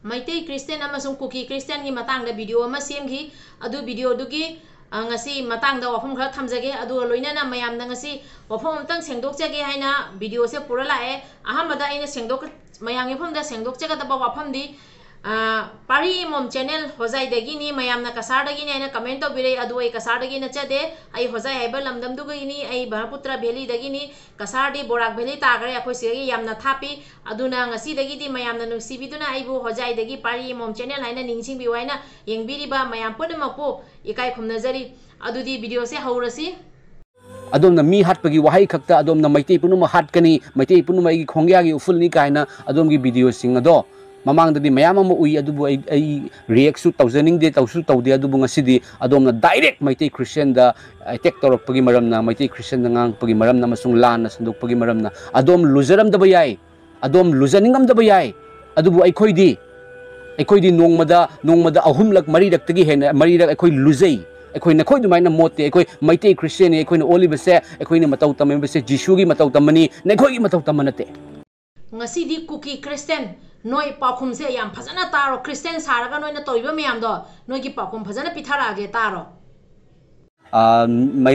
Maitei Christian amasung Kuki Christian gi matang da video ama semgi adu video dugi ngasi matang da wafam khara thamjage adu loina na mayam da ngasi wafam amtang sengdokchage haina video se pura lae ahamada ina sengdok mayam gi pham da sengdokchaga da wafam di pari mom channel hojai dagi ni mayam na kasar dagi ni na comment to bire adu ai kasar dagi na chade ai hojai haiba lamdam du gi ni ai Bharaputra valley dagi ni kasar di Borak valley ta gare akoi se gi yamna thapi aduna ngasi dagi di mayam na nusi biduna aibu hojai dagi pari mom channel haina ningsing bi waina yengbiri ba mayam punamk ekaikhumnajari adu di video se haurasi adom na mi hat pagi wahai khakta adom na maitei punuma hat kani maitei punuma gi khongya gi uful ni kaina adom gi video sing ado mamang dadi mayam ama ui adubu ai react su tawzaning de tawsu tawde adubu ngasidi adom na direct maitei Christian da attack torok pagi maram na maitei Christian ngang pagi maram na masung lan na sanduk pagi maram na adom luzaram da bayai adom lujaningam da bayai adubu ai khoidi nongmada ahumlak maridak tagi hena maridak ai khoi luzai ai na khoi dumai na mote ai maitei Christian ai na oliba se ai na matau tamem se Jisu gi matau tamani na khoi gi matau tamanate ngasi di Kuki Christian noi pakhum se yam phajana taro Christian saraga noi na toiba miyam do noi gi pakhum phajana pithara ge taro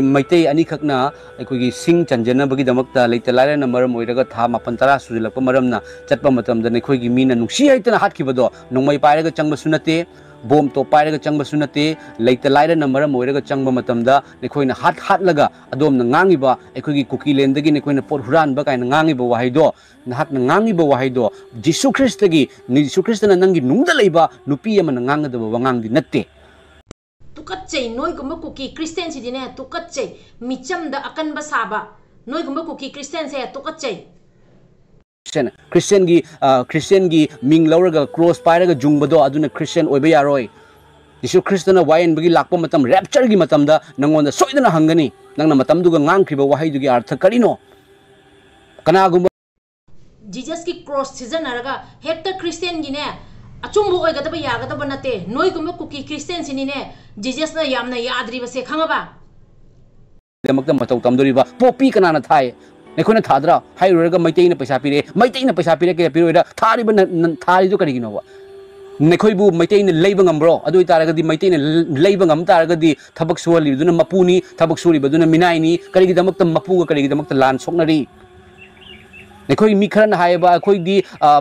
maitei ani khakna aikoi sing chanjana bagi damakta leita laira na maram oiraga tha mapan tara sujilakpa maram na chatpa matam da nekoi gi mina nungsi haitana hatkibado nongmai pairaga changba sunate bom to pairaga changba sunate leita laira na maram oiraga changba matam da nekoi na hat laga adom na ngangi ba aikoi gi Kuki land gi nekoi na pot huran ba kai na ngangi ba wahaido nahak na ngangi ba wahaido Jisu Christ gi Jisu Christ na nangi nungda leiba nupi ama na nganga da wangang di natte tukatche noi gumba Kuki Christian si dine tukatche micham da akan basaba noi gumba Kuki Christian se tukatche Christian gi ming lauraga cross pairaga jungbado aduna Christian oiba yaroi Jisu Christ na wayan bagi lakpa matam rapture gi matam da nangonda soidana hangani nangna matam duga ngangkhriba wahai dugi artha karino kana gumba Jesus ki cross season araga hekta Christian gi ne achumbu oigadaba yagadaba nate noi gumba Kuki Christian sini ne Jesus na yamna yadri ba se khangaba demakta matau tamdori ba popi kana na thai nekona thadra hai roga maitai na paisa pire ke piroida thari ba thari do karigino ba nekoi bu maitai na leiba ngambro adu itaraga di maitai na leiba ngam taraga di thabak suali duna mapuni thabak suri baduna minai ni karigi damakta mapu ga karigi damakta lan soknari nekoi mi khara na haiba khoi di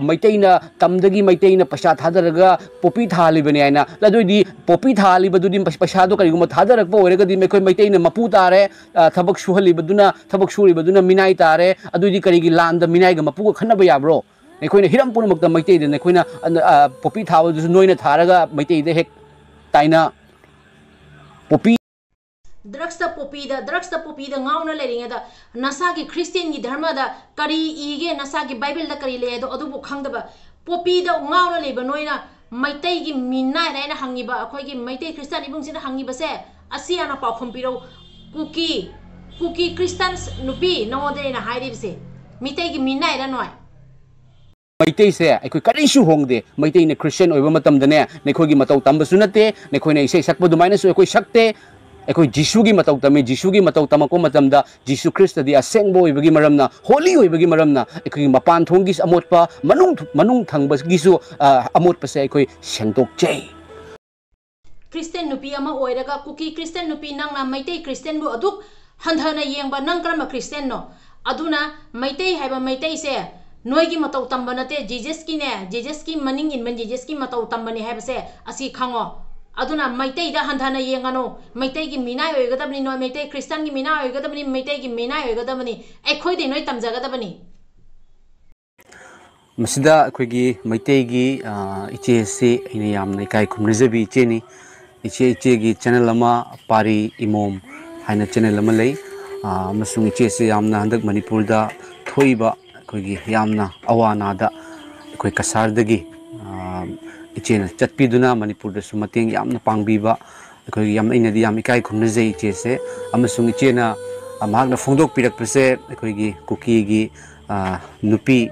maitai na tamdagi maitai na paisa thadaraga popi thali bani aina ladoi di popi thali badudi paisa do kariguma thadarak po orega di mekoi maitai na mapu tare thabak suhali baduna thabak suri baduna minai tare adu di karigi landa minai ga mapu ga khana ba yabro nekoi na hiram pun makta maitai de nekoi na popi thawa du noina tharaga maitai de hek taina popi drugs ta popi da ngauna leringa da nasa gi Christian gi dharma da kari ige nasa gi Bible da kari le do adu bu khangdaba popi da ngauna leba noina maitai gi minna raina hangi ba akhoi gi maitai Christian ibung sina hangi ba se asi ana pa khom piro Kuki Christians nupi nangode na hairi se mitai gi minna ra noi maitai se aikoi karisu hongde maitai na Christian oiba matam dane nekoi gi matau tamba sunate nekoi na isai sakpa dumaina su aikoi sakte ekoi Jisu gi matau tamako matamda Jisu Christ di asengbo oibagi maramna holy oibagi maramna ekoi mapan thongi amotpa manung thangba gisu amotpa se ekoi sangdokchagy Christian nupi ama oiraga Kuki Christian nupi nang na maitai Christian bu aduk handhana yengba nang karama Christian no aduna maitai haiba maitai se noigi matau tamba nate Jesus ki maning in man Jesus ki matau tamba ni haiba se asi khango aduna maitai da handhana yengano maitai gi minai oigadabni no maitai Christian gi minai oigadabni maitai gi minai oigadabni ekhoi de noi tamjagadabni masida akhoi gi maitai gi iche se ina yamna ekaikhumnajabi iche ni iche gi channel ama pari imom haina channel ama lei masung iche se yamna handak Manipur da thoiba akhoi gi yamna awana da akhoi kasar dagi ichena chatpiduna Manipur da sumateng yamna pangbiba akhoi yam ina di yam ekaikhumnajai iche se amasung ichena amagna phongdok pirak pase akhoi gi Kuki gi nupi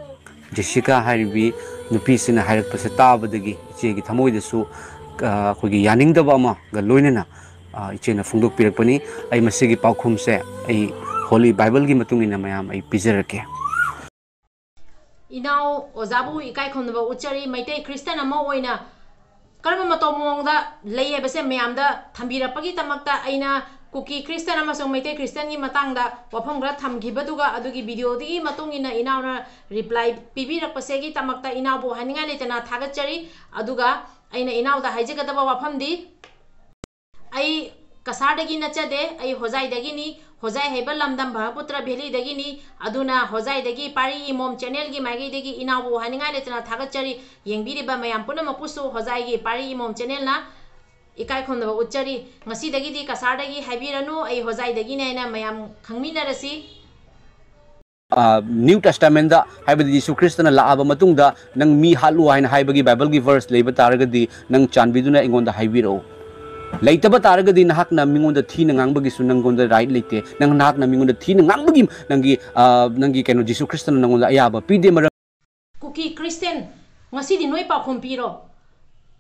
Jessica haribi nupi sina hairak pase tabadagi iche gi thamoi da su akhoi gi yaning da ba ma ga loinena ichena phongdok pirak pani ai masigi paukhum se ai Holy Bible gi matung ina mayam ai pijarake inau ozabu ekaikhumnajari uchari maitai Christian ama oina karamba matomongda lei hebase mayamda thambirapagi tamakta aina kuki Christian amasong maitai Christian gi matangda wafam gra thamgibaduga adugi video digi matungina inauna reply pibirakpasegi tamakta inaubu haninga letana thagachari aduga aina inauda haijagadaba wafamdi ai kasardagi nachade ai hojai dagi ni hojai heba lamdam bhaputra valley dagi ni aduna hojai dagi pari imom channel gi magi dagi inabu haninga letana thagachari yengbiriba mayam punamapusu hojai gi pari imom channel na ekaikhumnajari uchari ngasi dagi di kasardagi haibiranu ai hojai dagi ne na mayam khangminarasi New Testament da haibadi Jesu Christ na laaba matungda nang mi halu haina haibagi Bible gi verse leiba taragadi nang chanbiduna ingonda haibiro leitaba taragadi nahak na mingonda thi na ngangbagi su nanggonda right leite nang nahak na mingonda thi na ngangbagi nangi keno Jesu Christ na nanggonda ayaba pide maram kuki Christian ngasi di noi pa khompiro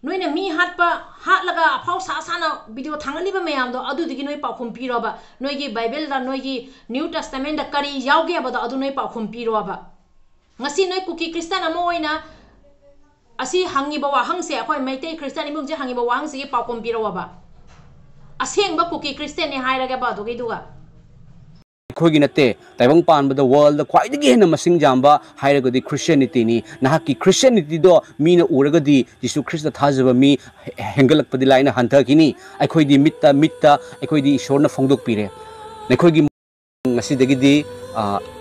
noi na mi hatlaga afau sana video thangaliba mayam do adu digi noi pa khompiro ba noi gi Bible da noi gi New Testament da kari yauge ba adu noi pa khompiro ba ngasi noi kuki Christian amo oina asi hangi ba wa hangse akoi maitai Christian imung je hangi ba wa hangse gi pa khompiro ba aseng ba kuki Christian ne hairaga ba do gi duga खोगी नते ताइबंग पान बद world the ख्वाइदगी हेन मसिंग जाम्बा हाइरगदी Christianity नि नाहकी Christianity दो मीना उरगदी जिसु Christ थाजब me हेंगलकपदि line हंथकिनी अखोइदी Mitta अखोइदी ईश्वरना फोंदोक पिरे नखोइगी ngasidigidi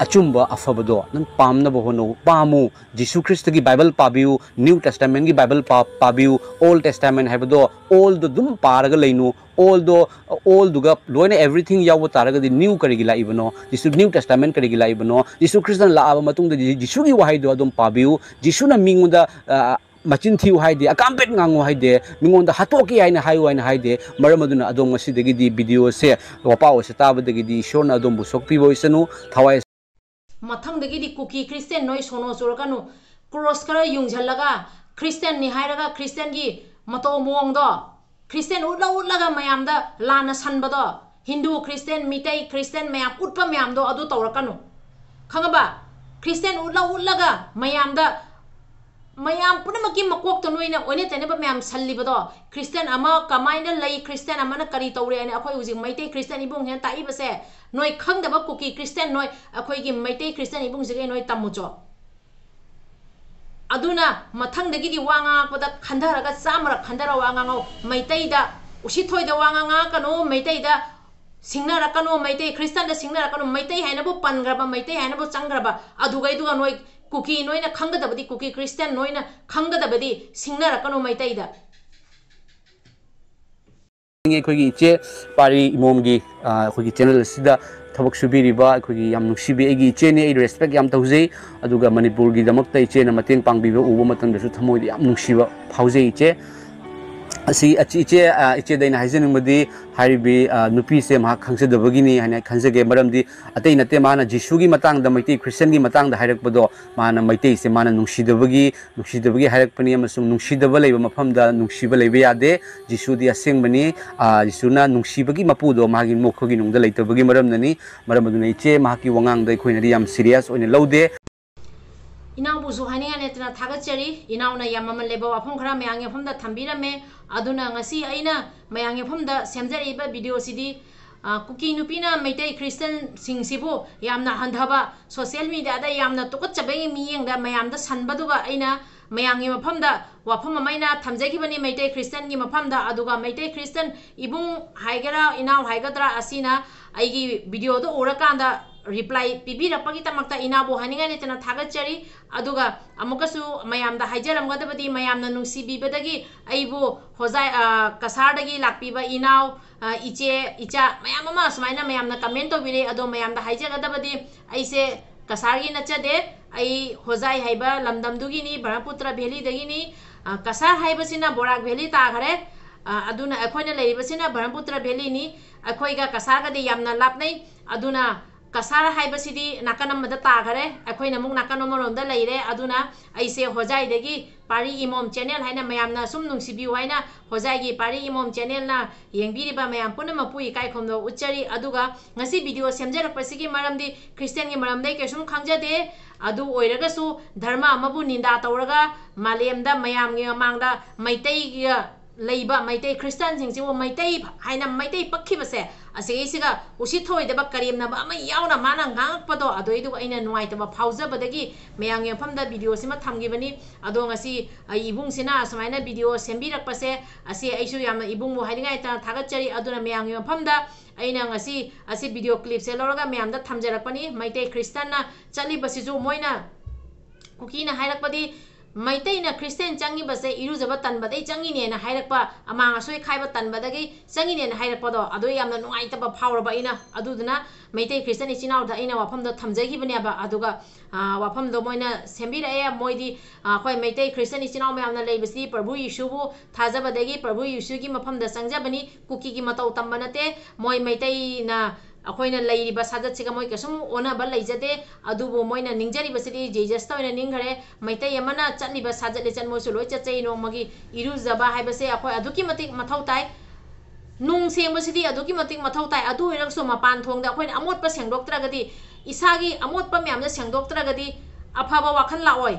achumba afabado nang pamna bohono pamu Jesu Christ gi Bible pabiu New Testament gi Bible pabiu Old Testament habado all do dum paraga leinu all duga loina everything yaw taraga di new karigi la ibano Jesu New Testament karigi la ibano Jesu Christ la aba matung da Jesu gi wahai do dum pabiu Jesu na mingunda machin thiu haide akampet ngango haide mingonda hatoki haina haide maramaduna adom masidagi di video se wapao se tabadagi di shona adom bu sokpi boisanu thawai mathang dagi di kuki Christian noi sono surkanu cross kara yungjallaga Christian ni hairaga Christian gi mato mongdo Christian utlaga mayam da lana sanbado Hindu Christian mitai Christian mayam utpa mayam do adu tawrakanu khangaba Christian utlaga mayam da mayam punamk gi makok to noina one teneba mayam sallibado Christian ama kamaina lei Christian ama na kari tawre ani akhoi uji maitai Christian ibung hen tai base noi khangdaba kuki Christian noi akhoi gi maitai Christian ibung jige noi tamucho aduna mathang dagi di wanga pada khandaraga samara khandara wanga ngau maitai da usithoi da wanga nga kanu maitai da singna rakanu maitai Christian da singna rakanu maitai haina bu pangraba maitai haina bu changraba adugai duga noi kuki noina khangadabadi kuki Christian noina khangadabadi singna rakanu maitai da खोगी इचे पारी इमोमगी खोगी channel सिदा थबक सुबीरिबा खोगी याम नुसिबे एगी इचे ने respect याम तौजे अदुगा मणिपुर गी दमकता इचे न मतेंग पांगबिबा उबो मतंदसु थमोइदि याम नुसिबा फाउजे इचे asi iche daina hajeningmadi haribi nupi se ma khangsedabagini hana khanjege maramdi atei nate mana Jesu gi matang da maitei Christian gi matang da hairakpado mana maitei se mana nungsidabagi hairakpani amasung nungsidaba leiba mafam da nungsiba leiba yade Jesu di asengbani Jesu na nungsibagi mapudo magi mokhogi nungda leitabagi maramnani maramaduna iche mahaki wangang da khoina yam serious oine laude inau bu su haninga netna thagachari inau na yamaman leba wafam khara mayang yafam da thambirame aduna ngasi aina mayang yafam da semjari ba video sidi kuki nupina maitai Christian singsibu yamna handhaba social media da yamna tukachaba miyeng da mayam da sanbaduga aina mayang yafam da wafam amaina thamjagi bani maitai Christian gi mafam da aduga maitai Christian ibung haigara inau haigadra asina aigi video do urakanda reply pibirakpagi tamakta inabu haninga netana thagachari aduga amukasu mayamda haijaramgadabadi mayamna nungsibibadagi aibu hojai kasardagi lakpiba inau icha mayam ama sumaina mayamna comment tobire ado mayamda haijagadabadi aise kasargi nachade ai hojai haiba lamdamdugi ni Brahmaputra valley dagi ni kasar haibasina borak valley ta khare aduna akhoina leibasina Brahmaputra valley ni akhoiga kasarga de yamna lapnai aduna kasara haibasidi nakana mada tagare akhoi namuk nakano moronda leire aduna aise hojai degi pari imom channel haina mayamna sum nungsibi waina hojai gi pari imom channel na yengbiri ba mayam punama pui kai khomdo uchari aduga ngasi video semjarak pasigi maramdi christian gi maramdai ke sum khangjade adu oiraga su dharma amabu ninda tawraga malemda mayam gi mangda maitai gi leiba maitai christian sing ji wo maitai haina maitai pakhi base asiga usi thoi deba karimna ba ma yauna mana ngak pado adoi du aina nuai taba phauja badagi mayang ye famda video sima thamgi bani ado ngasi ibung sina samaina video sembirak pase asi aisu yamna ibung mo haidingai ta thagachari aduna mayang ye famda aina ngasi asi video clip se loraga mayam da thamjarak pani maitai christian na chali basiju moina kukina hairak padi maitai na christian changi base iru jaba tan badai changi ne na hairakpa amang asoi khaiba tan badagi changi ne na hairakpa do ado yamna nuai taba phawraba ina aduduna maitai christian ichinau da ina wafam do thamjagi bani aba aduga wafam do moina sembira e moidi khoi maitai christian ichinau mayamna leibasi prabhu yishu bu thajaba dagi prabhu yishu gi mafam da sangjabani kuki gi matau tambanate moi maitai na akoina leiriba sajat siga moi kasum ona ba leijade adubo moina ningjari basidi jesus ta oina ninghare maitai amana chatliba sajat le chanmo su loi chachei no magi iru jaba haibase akoi aduki matik mathau tai nung seng basidi aduki matik mathau tai adu irak so mapan thong da akoina amot pa sengdoktra gadi isagi amot pa myam da sengdoktra gadi afaba wakhan la oi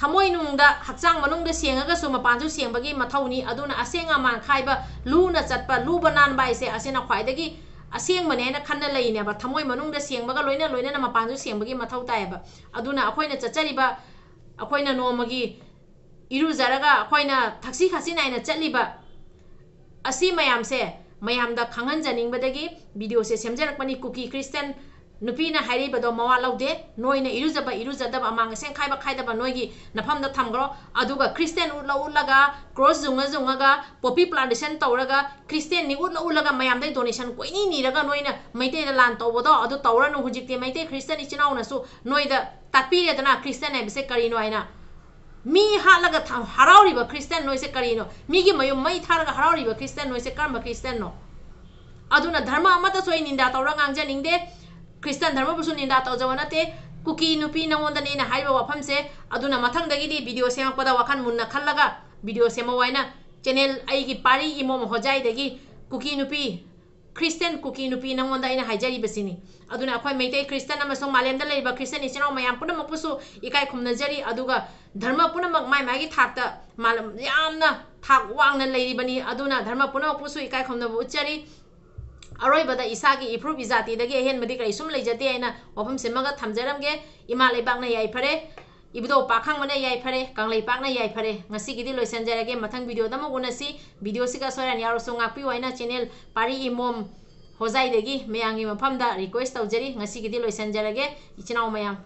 thamoi nung da hakchang manung da sengaga so mapan ju sengbagi mathau ni aduna asenga man khaiba luna chatpa lu banan bai se asena khwai dagi aseng mane na khanna leine ba thamoi manung da seng baga loina loina na mapan ju seng bagi mathau tai ba aduna akoina chachari ba akoina no magi iru zaraga akoina thaksi khasi naina chatli ba asi mayam se mayam da khangan janing badagi video se semjarak pani cookie christian nupi na hairi bado mawa laude noina iru jaba amang seng khaiba khaida ba noigi nafam da thamgro aduga christian ulaga cross zunga ga poppy plantation tawraga christian ni ulaga mayam dai donation koini ni raga noina maite da lan tawbodo adu tawra no hujikte maite christian ichinau na su noida takpire dana christian ai bese kari no aina mi halaga harauri ba christian noise kari no mi gi mayum mai tharaga harauri ba christian noise karma christian no aduna dharma amata soi ninda tawra ngangja ningde Christian dharma busu ninda tawjawanate kuki nupi nangonda ne na haiba wafam se aduna mathang dagi di video semak pada wakan munna khallaga video sema waina channel ai gi pari imom hojai dagi kuki nupi Christian kuki nupi nangonda ina haijari basini aduna akhoi meitai Christian amasong malemda leiba Christian ichinau mayam punamk pusu ekaikhumnajari aduga dharma punamk mai magi thakta malam yamna thak wangna leiribani aduna dharma punamk pusu ekaikhumnabu uchari aroi bada isagi improve izati dagi hen madi kai sum leijate aina wafam semaga thamjaramge ima leibak na yai phare ibudo pakhang mana yai phare kanglei pak na yai phare ngasi gidi loisanjarage mathang video damo gunasi video siga soran yaro so ngakpi waina channel pari imom hojai dagi meyangi mafam da request tawjari ngasi gidi loisanjarage ichinau mayam